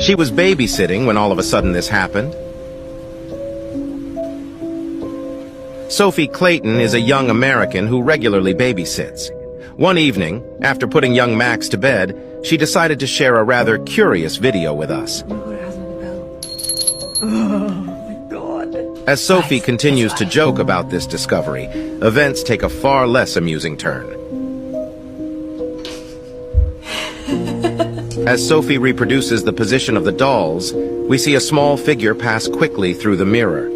She was babysitting when all of a sudden this happened. Sophie Clayton is a young American who regularly babysits. One evening, after putting young Max to bed, she decided to share a rather curious video with us. As Sophie continues to joke about this discovery, events take a far less amusing turn. As Sophie reproduces the position of the dolls, we see a small figure pass quickly through the mirror.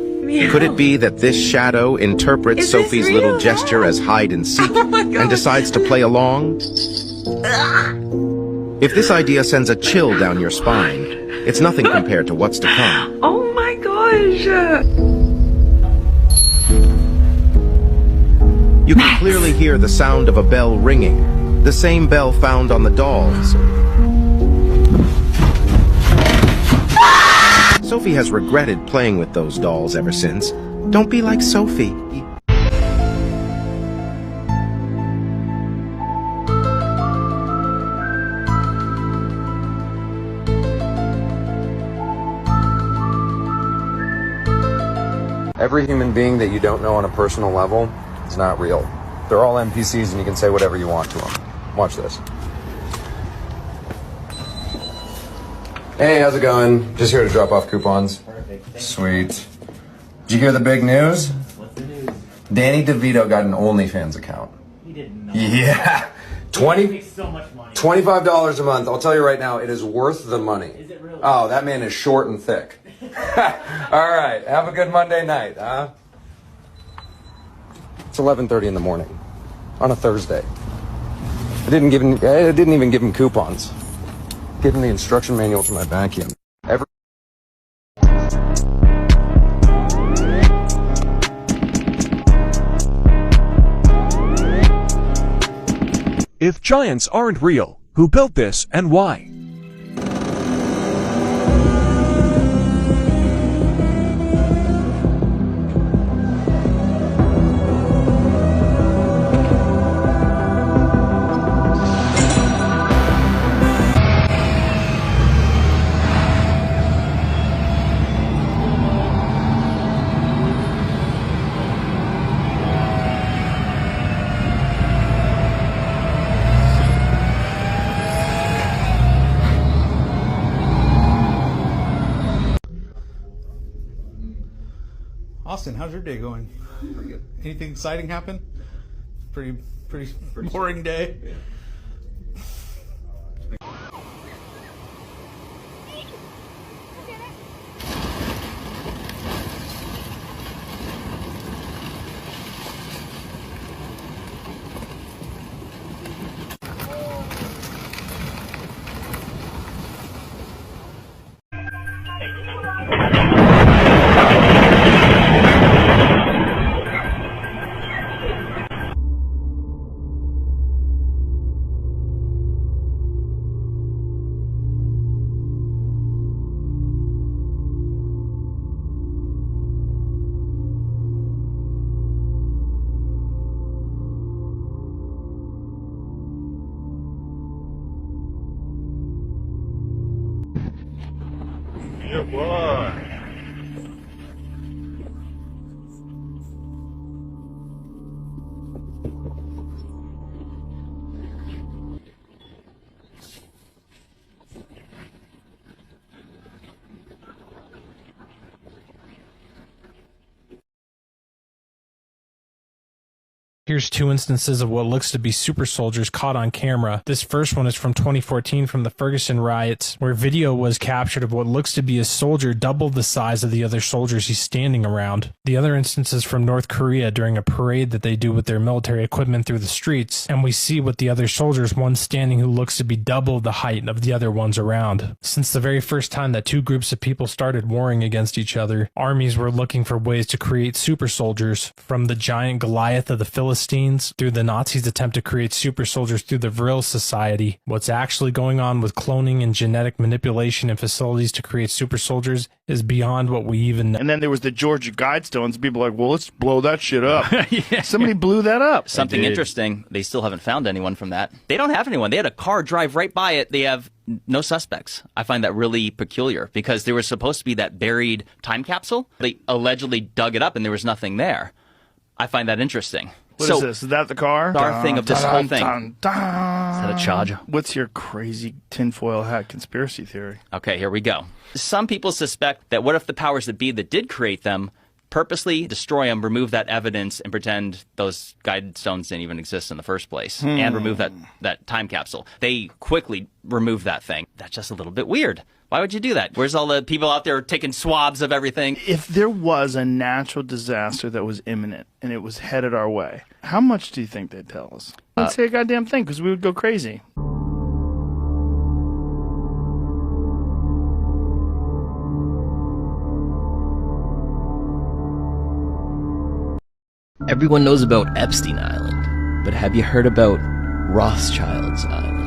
Could it be that this shadow interprets Sophie's little gesture as hide and seek and decides to play along? If this idea sends a chill down your spine, it's nothing compared to what's to come. Oh my gosh! You can clearly hear the sound of a bell ringing, the same bell found on the dolls. Sophie has regretted playing with those dolls ever since. Don't be like Sophie. Every human being that you don't know on a personal level is not real. They're all NPCs and you can say whatever you want to them. Watch this. Hey, how's it going? Just here to drop off coupons. Perfect. Sweet. Did you hear the big news? What's the news? Danny DeVito got an OnlyFans account. He didn't know. Yeah. He makes so much money. $25 a month. I'll tell you right now, it is worth the money. Is it really? Oh, that man is short and thick. All right. Have a good Monday night, huh? It's 11:30 in the morning on a Thursday. I didn't even give him coupons. Give him the instruction manual to my vacuum. If giants aren't real, who built this and why? Austin, how's your day going? Pretty good. Anything exciting happen? Pretty boring day. Good boy. Here's two instances of what looks to be super soldiers caught on camera. This first one is from 2014 from the Ferguson riots, where video was captured of what looks to be a soldier double the size of the other soldiers he's standing around. The other instance is from North Korea during a parade that they do with their military equipment through the streets, and we see with the other soldiers one standing who looks to be double the height of the other ones around. Since the very first time that two groups of people started warring against each other, armies were looking for ways to create super soldiers, from the giant Goliath of the Philistines Philistines, through the Nazis' attempt to create super soldiers through the Vril Society. What's actually going on with cloning and genetic manipulation in facilities to create super soldiers is beyond what we even know. And then there was the Georgia Guidestones. People were like, well, let's blow that shit up. Somebody blew that up. Something interesting, they still haven't found anyone from that. They don't have anyone. They had a car drive right by it. They have no suspects. I find that really peculiar because there was supposed to be that buried time capsule. They allegedly dug it up and there was nothing there. I find that interesting. What is this? Is that the car? Our thing of this whole thing. Is that a charge? What's your crazy tinfoil hat conspiracy theory? Okay, here we go. Some people suspect that what if the powers that be that did create them purposely destroy them, remove that evidence, and pretend those guide stones didn't even exist in the first place, and remove that time capsule. They quickly remove that thing. That's just a little bit weird. Why would you do that? Where's all the people out there taking swabs of everything? If there was a natural disaster that was imminent and it was headed our way, how much do you think they'd tell us? Wouldn't say a goddamn thing because we would go crazy. Everyone knows about Epstein Island, but have you heard about Rothschild's Island?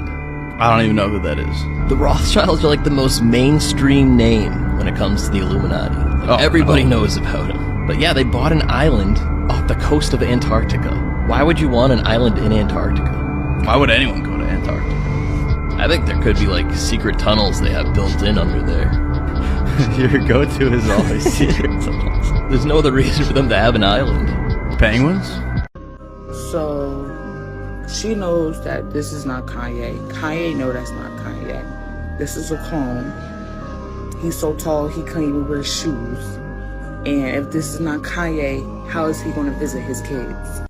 I don't even know who that is. The Rothschilds are like the most mainstream name when it comes to the Illuminati. Like, everybody knows about them. But yeah, they bought an island off the coast of Antarctica. Why would you want an island in Antarctica? Why would anyone go to Antarctica? I think there could be like secret tunnels they have built in under there. Your go-to is always secret tunnels. There's no other reason for them to have an island. Penguins? So she knows that this is not Kanye. Kanye knows that's not Kanye. This is a clone. He's so tall he can't even wear shoes. And if this is not Kanye, how is he going to visit his kids?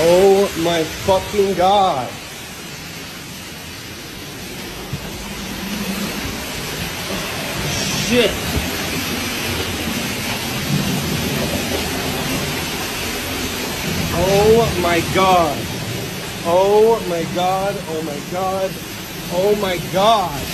Oh my fucking god. Shit. Oh my god. Oh my god. Oh my god. Oh my god.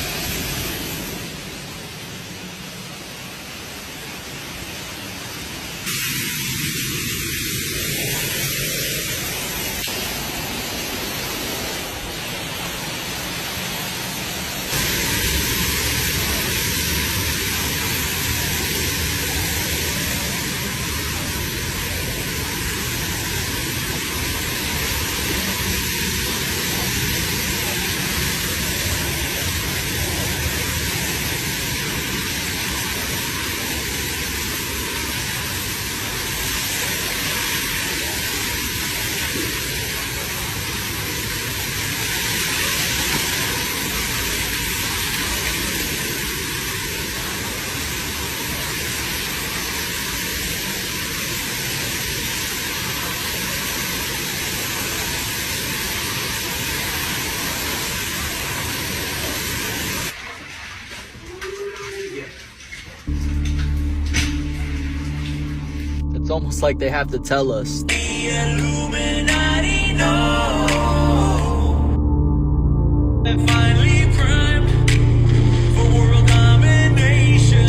It's almost like they have to tell us. The Illuminati know. They're finally primed for world domination.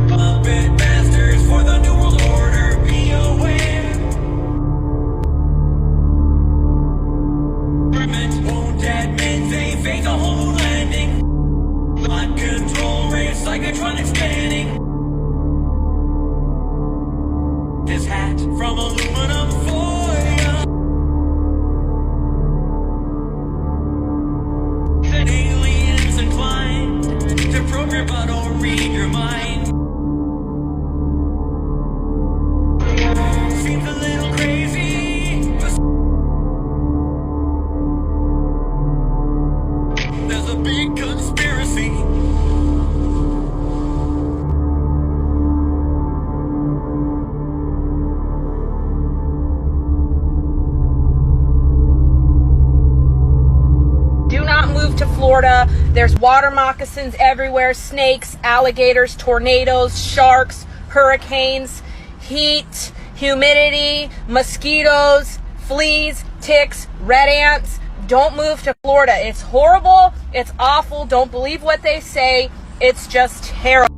Puppet masters for the New World Order, be aware. Government won't admit they fake a whole landing. Not control rates, psychotronic scanning. This Florida. There's water moccasins everywhere, snakes, alligators, tornadoes, sharks, hurricanes, heat, humidity, mosquitoes, fleas, ticks, red ants. Don't move to Florida. It's horrible. It's awful. Don't believe what they say. It's just terrible.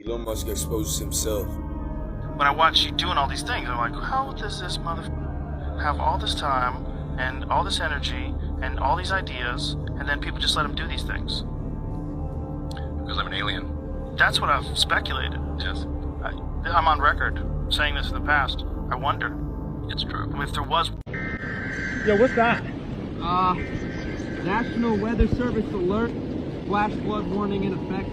Elon Musk exposes himself. When I watch you doing all these things, I'm like, how does this have all this time and all this energy and all these ideas, and then people just let him do these things? Because I'm an alien. That's what I've speculated. Yes. I'm on record saying this in the past. I wonder. It's true. If there was. Yo, what's that? National Weather Service alert. Flash flood warning in effect.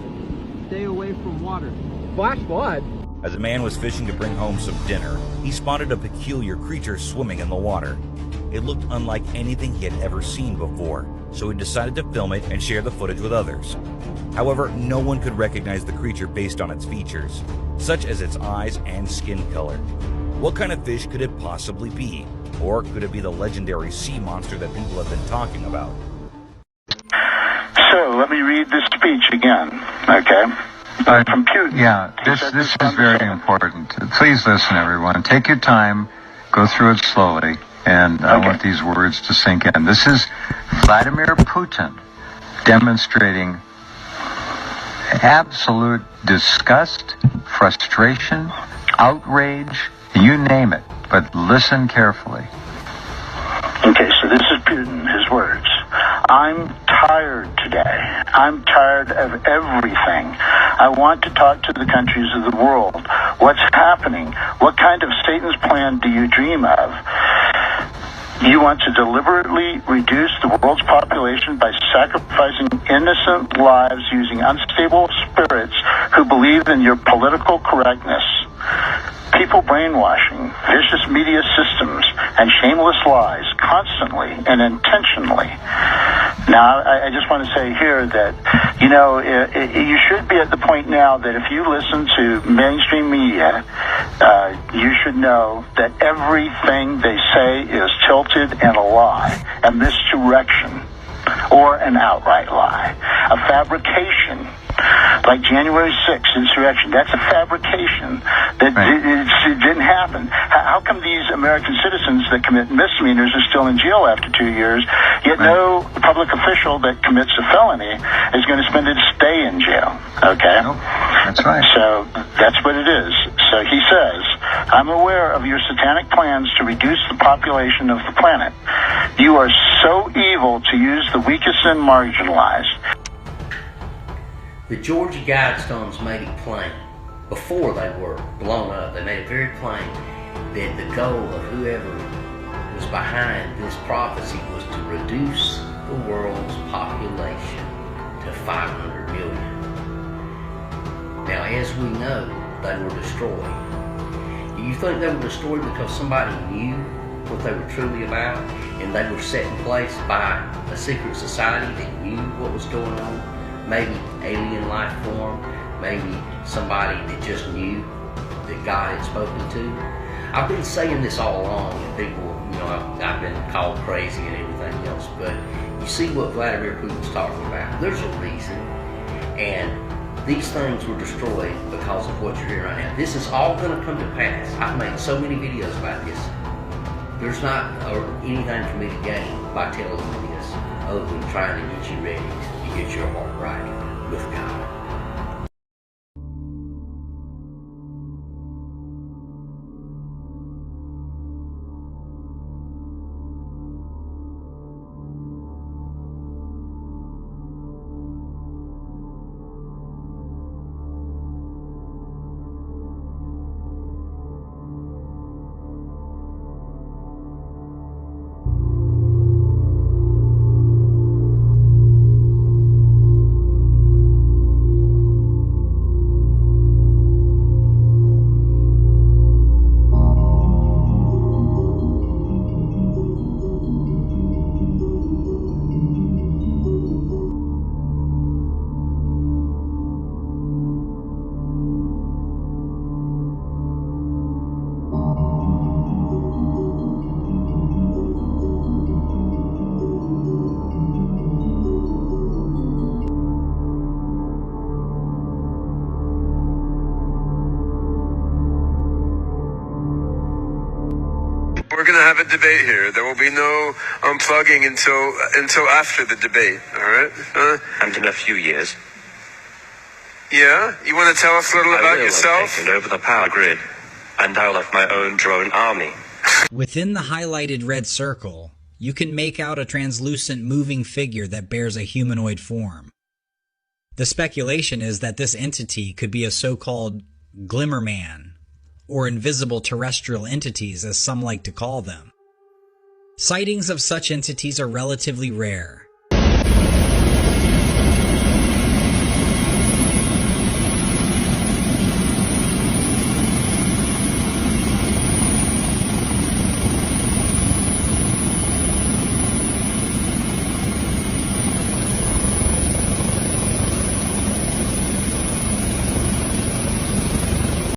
Stay away from water. Flash flood? As a man was fishing to bring home some dinner, he spotted a peculiar creature swimming in the water. It looked unlike anything he had ever seen before, so he decided to film it and share the footage with others. However, no one could recognize the creature based on its features, such as its eyes and skin color. What kind of fish could it possibly be? Or could it be the legendary sea monster that people have been talking about? So, let me read this speech again, okay? From Putin. Yeah, this is very important. Please listen, everyone. Take your time, go through it slowly, and I want these words to sink in. This is Vladimir Putin demonstrating absolute disgust, frustration, outrage, you name it, but listen carefully. Okay, so this is Putin, his words. I'm tired today. I'm tired of everything. I want to talk to the countries of the world. What's happening? What kind of Satan's plan do you dream of? You want to deliberately reduce the world's population by sacrificing innocent lives using unstable spirits who believe in your political correctness. People brainwashing, vicious media systems, and shameless lies constantly and intentionally. Now, I just want to say here that, you know, you should be at the point now that if you listen to mainstream media, you should know that everything they say is tilted and a lie, a misdirection, or an outright lie, a fabrication. Like January 6th insurrection, that's a fabrication that it didn't happen. How come these American citizens that commit misdemeanors are still in jail after 2 years, yet no public official that commits a felony is going to spend a stay in jail? Okay? Nope. That's right. So that's what it is. So he says, I'm aware of your satanic plans to reduce the population of the planet. You are so evil to use the weakest and marginalized. The Georgia Guidestones made it plain, before they were blown up, they made it very plain that the goal of whoever was behind this prophecy was to reduce the world's population to 500 million. Now, as we know, they were destroyed. Do you think they were destroyed because somebody knew what they were truly about, and they were set in place by a secret society that knew what was going on? Maybe alien life form, maybe somebody that just knew that God had spoken to. I've been saying this all along, and people, you know, I've been called crazy and everything else, but you see what Vladimir Putin's talking about. There's a reason, and these things were destroyed because of what you're hearing right now. This is all going to come to pass. I've made so many videos about this. There's not anything for me to gain by telling you this, other than trying to get you ready to get your heart right with God. going to have a debate here. There will be no unplugging until after the debate. All right? And in a few years, Yeah? You want to tell us a little I about will have yourself? taken over the power grid, and I'll have my own drone army. Within the highlighted red circle, you can make out a translucent moving figure that bears a humanoid form. The speculation is that this entity could be a so-called glimmerman, or invisible terrestrial entities as some like to call them. Sightings of such entities are relatively rare,